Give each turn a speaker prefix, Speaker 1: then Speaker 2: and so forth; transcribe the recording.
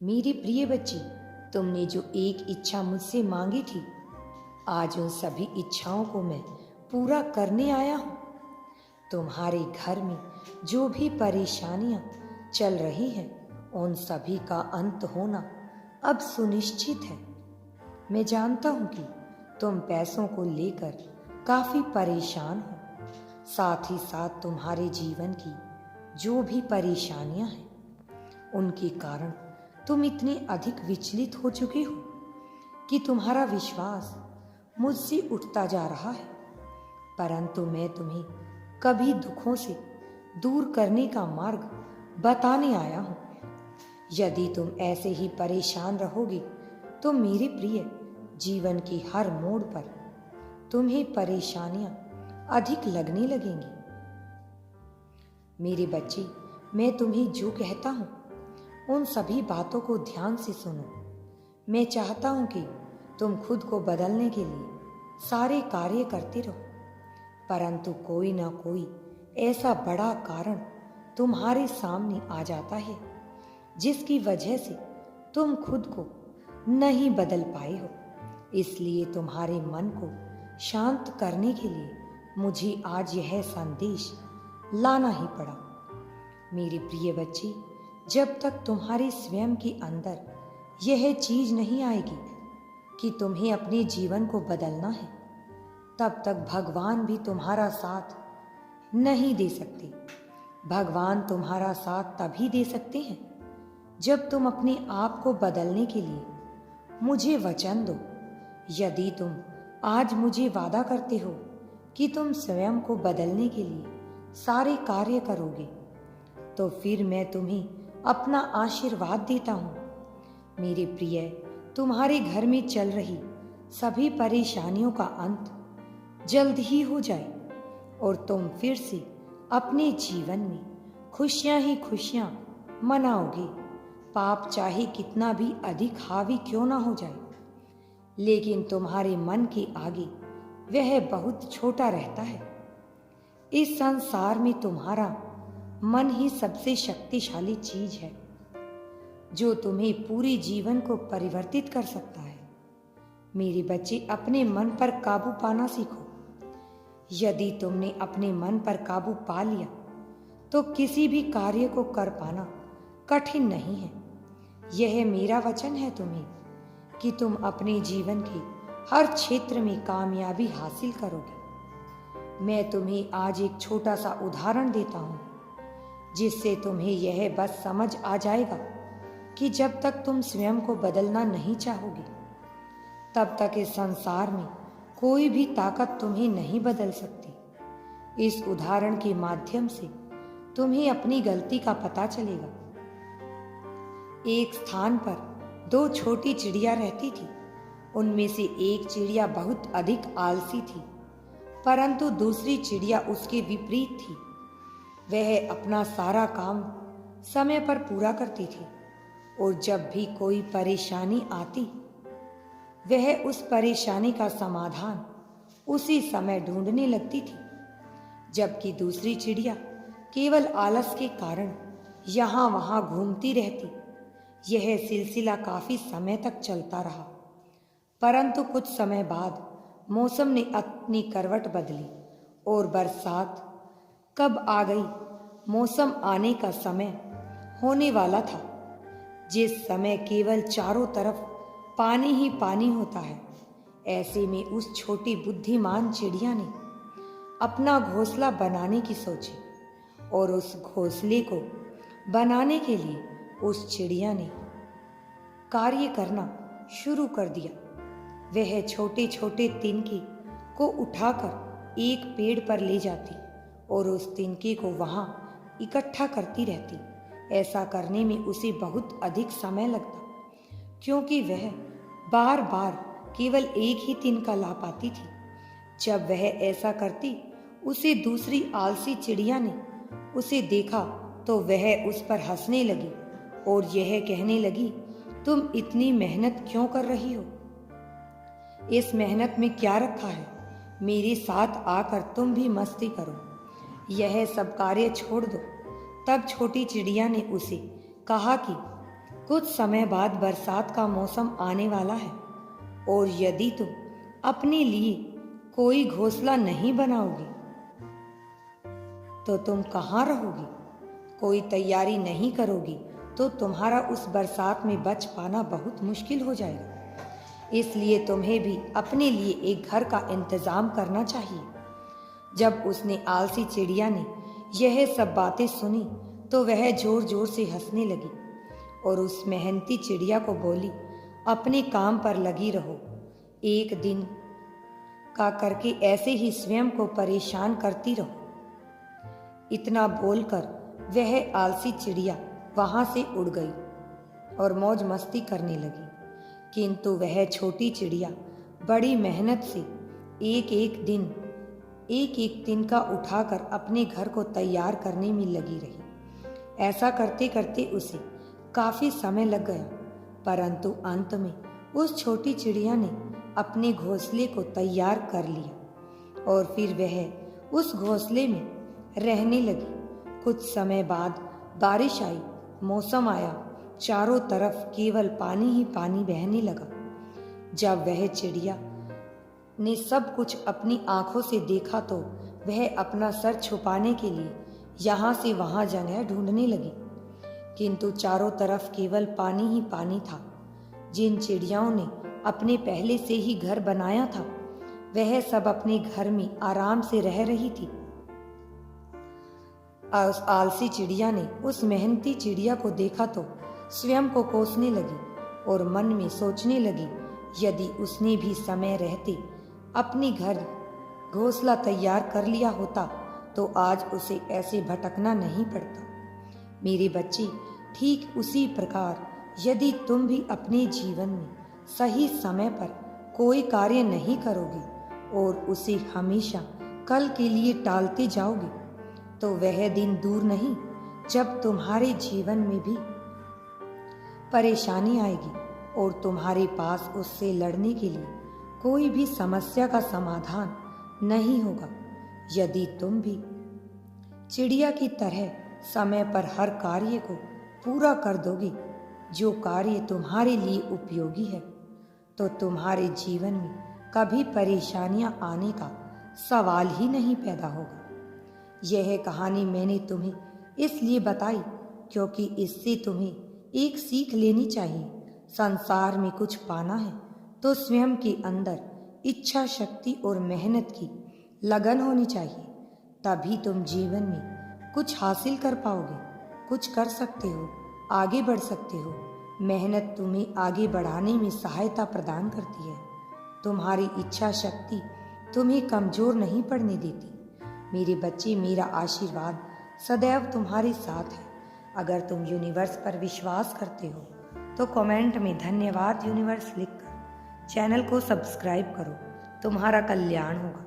Speaker 1: मेरी प्रिय बच्ची, तुमने जो एक इच्छा मुझसे मांगी थी, आज उन सभी इच्छाओं को मैं पूरा करने आया हूँ। तुम्हारे घर में जो भी परेशानियाँ चल रही हैं, उन सभी का अंत होना अब सुनिश्चित है। मैं जानता हूँ कि तुम पैसों को लेकर काफ़ी परेशान हो, साथ ही साथ तुम्हारे जीवन की जो भी परेशानियाँ हैं, उनके कारण तुम इतने अधिक विचलित हो चुके हो कि तुम्हारा विश्वास मुझसे उठता जा रहा है। परंतु मैं तुम्हें कभी दुखों से दूर करने का मार्ग बताने आया हूँ। यदि तुम ऐसे ही परेशान रहोगे तो मेरे प्रिय, जीवन की हर मोड़ पर तुम्हें परेशानियां अधिक लगने लगेंगी। मेरे बच्चे, मैं तुम्हें जो कहता हूँ उन सभी बातों को ध्यान से सुनो। मैं चाहता हूं कि तुम खुद को बदलने के लिए सारे कार्य करते रहो, परंतु कोई ना कोई ऐसा बड़ा कारण तुम्हारे सामने आ जाता है जिसकी वजह से तुम खुद को नहीं बदल पाए हो। इसलिए तुम्हारे मन को शांत करने के लिए मुझे आज यह संदेश लाना ही पड़ा। मेरे प्रिय बच्चे, जब तक तुम्हारे स्वयं के अंदर यह चीज नहीं आएगी कि तुम्हें अपने जीवन को बदलना है, तब तक भगवान भी तुम्हारा साथ नहीं दे सकते। भगवान तुम्हारा साथ तभी दे सकते हैं जब तुम अपने आप को बदलने के लिए मुझे वचन दो। यदि तुम आज मुझे वादा करते हो कि तुम स्वयं को बदलने के लिए सारे कार्य करोगे, तो फिर मैं तुम्हें अपना आशीर्वाद देता हूँ। मेरे प्रिय, तुम्हारे घर में चल रही सभी परेशानियों का अंत जल्द ही हो जाए और तुम फिर से अपने जीवन में खुशियाँ ही खुशियाँ मनाओगे। पाप चाहे कितना भी अधिक हावी क्यों ना हो जाए, लेकिन तुम्हारे मन के आगे वह बहुत छोटा रहता है। इस संसार में तुम्हारा मन ही सबसे शक्तिशाली चीज है जो तुम्हें पूरे जीवन को परिवर्तित कर सकता है। मेरे बच्चे, अपने मन पर काबू पाना सीखो। यदि तुमने अपने मन पर काबू पा लिया तो किसी भी कार्य को कर पाना कठिन नहीं है। यह मेरा वचन है तुम्हें कि तुम अपने जीवन के हर क्षेत्र में कामयाबी हासिल करोगे। मैं तुम्हें आज एक छोटा सा उदाहरण देता हूँ जिससे तुम्हें यह बस समझ आ जाएगा कि जब तक तुम स्वयं को बदलना नहीं चाहोगे, तब तक इस संसार में कोई भी ताकत तुम्हें नहीं बदल सकती। इस उदाहरण के माध्यम से तुम्हें अपनी गलती का पता चलेगा। एक स्थान पर दो छोटी चिड़िया रहती थी। उनमें से एक चिड़िया बहुत अधिक आलसी थी, परंतु दूसरी चिड़िया उसके विपरीत थी। वह अपना सारा काम समय पर पूरा करती थी और जब भी कोई परेशानी आती, वह उस परेशानी का समाधान उसी समय ढूंढने लगती थी। जबकि दूसरी चिड़िया केवल आलस के कारण यहाँ वहाँ घूमती रहती। यह सिलसिला काफी समय तक चलता रहा, परंतु कुछ समय बाद मौसम ने अपनी करवट बदली और बरसात कब आ गई। मौसम आने का समय होने वाला था, जिस समय केवल चारों तरफ पानी ही पानी होता है। ऐसे में उस छोटी बुद्धिमान चिड़िया ने अपना घोंसला बनाने की सोची और उस घोंसले को बनाने के लिए उस चिड़िया ने कार्य करना शुरू कर दिया। वह छोटे छोटे तिनके को उठाकर एक पेड़ पर ले जाती और उस तिनके को वहां इकट्ठा करती रहती। ऐसा करने में उसे बहुत अधिक समय लगता, क्योंकि वह बार बार केवल एक ही तिनका ला पाती थी। जब वह ऐसा करती, उसे दूसरी आलसी चिड़िया ने उसे देखा तो वह उस पर हंसने लगी और यह कहने लगी, तुम इतनी मेहनत क्यों कर रही हो? इस मेहनत में क्या रखा है? मेरे साथ आकर तुम भी मस्ती करो, यह सब कार्य छोड़ दो। तब छोटी चिड़िया ने उसे कहा कि कुछ समय बाद बरसात का मौसम आने वाला है और यदि तुम अपने लिए कोई घोंसला नहीं बनाओगी तो तुम कहाँ रहोगी? कोई तैयारी नहीं करोगी तो तुम्हारा उस बरसात में बच पाना बहुत मुश्किल हो जाएगा। इसलिए तुम्हें भी अपने लिए एक घर का इंतजाम करना चाहिए। जब उसने आलसी चिड़िया ने यह सब बातें सुनी तो वह जोर जोर से हंसने लगी और उस मेहनती चिड़िया को बोली, अपने काम पर लगी रहो, एक दिन का करके ऐसे ही स्वयं को परेशान करती रहो। इतना बोलकर वह आलसी चिड़िया वहां से उड़ गई और मौज मस्ती करने लगी। किंतु वह छोटी चिड़िया बड़ी मेहनत से एक एक दिन का उठाकर अपने घर को तैयार करने में लगी रही। ऐसा करते करते उसे काफी समय लग गया, परंतु अंत में उस छोटी चिड़िया ने अपने घोंसले को तैयार कर लिया और फिर वह उस घोंसले में रहने लगी। कुछ समय बाद बारिश आई, मौसम आया, चारों तरफ केवल पानी ही पानी बहने लगा। जब वह चिड़िया ने सब कुछ अपनी आंखों से देखा तो वह अपना सर छुपाने के लिए यहाँ से वहाँ जगह ढूंढने लगी, किंतु चारों तरफ केवल पानी ही पानी था। जिन चिड़ियाओं ने अपने पहले से ही घर बनाया था वह सब अपने घर में आराम से रह रही थी। उस आलसी चिड़िया ने उस मेहनती चिड़िया को देखा तो स्वयं को कोसने लगी और मन में सोचने लगी, यदि उसने भी समय रहते अपने घर घोंसला तैयार कर लिया होता तो आज उसे ऐसे भटकना नहीं पड़ता। मेरे बच्चे, ठीक उसी प्रकार यदि तुम भी अपने जीवन में सही समय पर कोई कार्य नहीं करोगे और उसे हमेशा कल के लिए टालते जाओगे तो वह दिन दूर नहीं जब तुम्हारे जीवन में भी परेशानी आएगी और तुम्हारे पास उससे लड़ने के लिए कोई भी समस्या का समाधान नहीं होगा। यदि तुम भी चिड़िया की तरह समय पर हर कार्य को पूरा कर दोगे जो कार्य तुम्हारे लिए उपयोगी है तो तुम्हारे जीवन में कभी परेशानियां आने का सवाल ही नहीं पैदा होगा। यह कहानी मैंने तुम्हें इसलिए बताई क्योंकि इससे तुम्हें एक सीख लेनी चाहिए। संसार में कुछ पाना है तो स्वयं के अंदर इच्छा शक्ति और मेहनत की लगन होनी चाहिए, तभी तुम जीवन में कुछ हासिल कर पाओगे, कुछ कर सकते हो, आगे बढ़ सकते हो। मेहनत तुम्हें आगे बढ़ाने में सहायता प्रदान करती है। तुम्हारी इच्छा शक्ति तुम्हें कमजोर नहीं पड़ने देती। मेरे बच्चे, मेरा आशीर्वाद सदैव तुम्हारे साथ है। अगर तुम यूनिवर्स पर विश्वास करते हो तो कमेंट में धन्यवाद यूनिवर्स लिखकर चैनल को सब्सक्राइब करो। तुम्हारा कल्याण होगा।